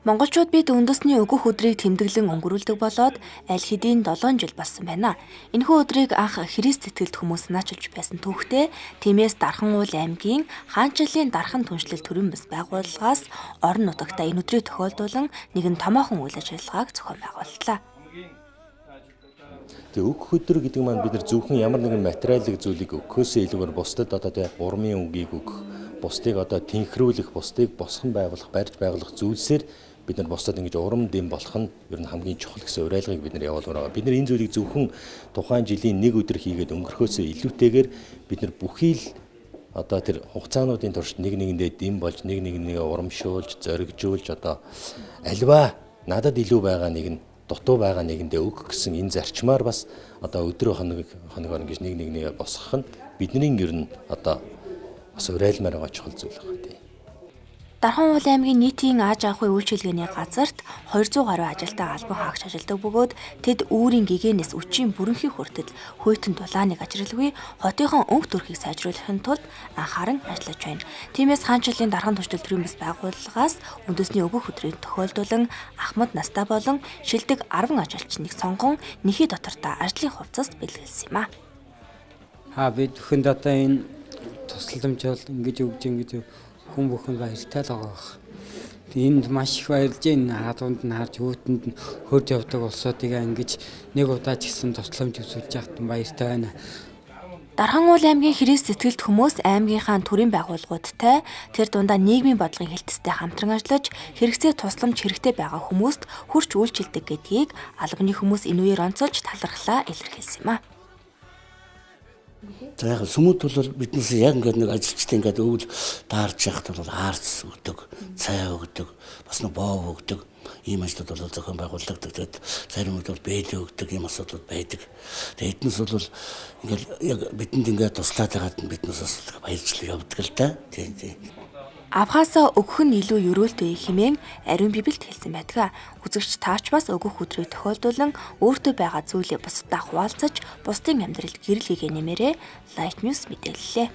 Монголчууд бид үндэсний өгөх өдрийг тэмдэглэн өнгөрүүлдэг болоод аль хэдийн 7 жил болсон байна. Энэхүү өдрийг анх Христ сэтгэлд хүмүүс наачилж байсан түүхтэй, тиймээс Дархан уул аймгийн хаанчлалын Дархан түншлэл төрийн бас байгууллагаас орон нутагта энэ өдрийг тохиолдуулан нэгэн томоохон үйл ажиллагааг зохион байгууллаа. Тэгээ өгөх өдөр гэдэг маань бид нар зөвхөн ямар нэгэн материалын зүйлийг өгөхөөсөө илүүгээр бусдад одоо урмын үгийг өгөх, бусдыг тэнхрүүлэх, бусдыг босгон байгуулах, барьж байгуулах зүйлсээр бид нар бусдад ингэж урам дэм болох нь ер нь хамгийн чухал гэсэн уриалгыг бид нар явуулмаар байгаа. Бид нар энэ зүйлийг зөвхөн тухайн жилийн нэг өдөр хийгээд өнгөрөхөөсөө илүүтэйгээр бид нар бүхий л тэр хугацаануудын туршид нэг нэгэндээ дэм болж нэг нэгнийг урамшуулж, зоригжуулж альва надад илүү байгаа нэг нь дутуу байгаа нэгэндээ өгөх гэсэн энэ зарчмаар бас өдрөө хоногоор ингэж нэг нэгнээ босгох нь бидний ер нь бас уриалмаар байгаа чухал зүйл байна. Дархан уул аймгийн нийтийн ааж авахын үйлчилгээний газарт 200 гаруй ажилтан албан хаагч ажилладаг бөгөөд тэд үүрийн гэгээнээс өчийн бүрэнхий хүртэл хуйтан дулааныг ажирлгүй хотынхон өнгө төрхийг сайжруулахын тулд анхааран ажиллаж байна. Тиймээс хаанчлалын Дархан түншлэл төрийн бас байгууллагаас үндэсний өгөх өдрийг тохиолдуулан ахмад настай болон шилдэг 10 ажилчныг сонгон нэхий дотортоо ажлын хувцаст бэлгэлсэн юм а. Бид бүхэнд энэ тусламж бол ингэж өгч хүн бүхэн баяртай л байгаа. Энд маш их баярлж байна. Хадуунд нь харж хүүтэнд нь хөрж явдаг улсуудыг ингэж нэг удаа ч гэсэн тусламж үзүүлж яхад баяртай байна. Дархан уул аймгийн Христ сэтгэлд хүмүүс аймгийнхаа төрийн байгууллагуудтай тэр дундаа нийгмийн бодлогын хэлтстэй хамтран ажиллаж хэрэгцээ тусламж хэрэгтэй байгаа хүмүүст хүрч үйлчилдэг гэдгийг албаны хүмүүс энэ үеэр онцолж талархлаа илэрхийлсэн юм а. За яг сүмүүд бол биднээс яг нэг ажилчтай өвөл таарч яхад бол хаарц өгдөг, цай өгдөг, бас боо өгдөг. Ийм ажлууд бол зохион байгуулагддаг. Тэгээд зарим үед бол бэлээ өгдөг ийм асуудал байдаг. Тэгээд эднээс бол ингээл яг бидэнд туслаад байгаад биднээс бас баярлж явдаг л да. Тийм. Авхаасаа өгөх нь илүү өрөөлтөө хэмээн ариун библиэд хэлсэн байдаг. Үзэгч таач бас өгөх өдрийг тохиолдуулан өөртөө байгаа зүйлээ бусдад хуваалцаж, бусдын амьдралд гэрэл хийгээ нэмээрээ Light News мэдээллээ.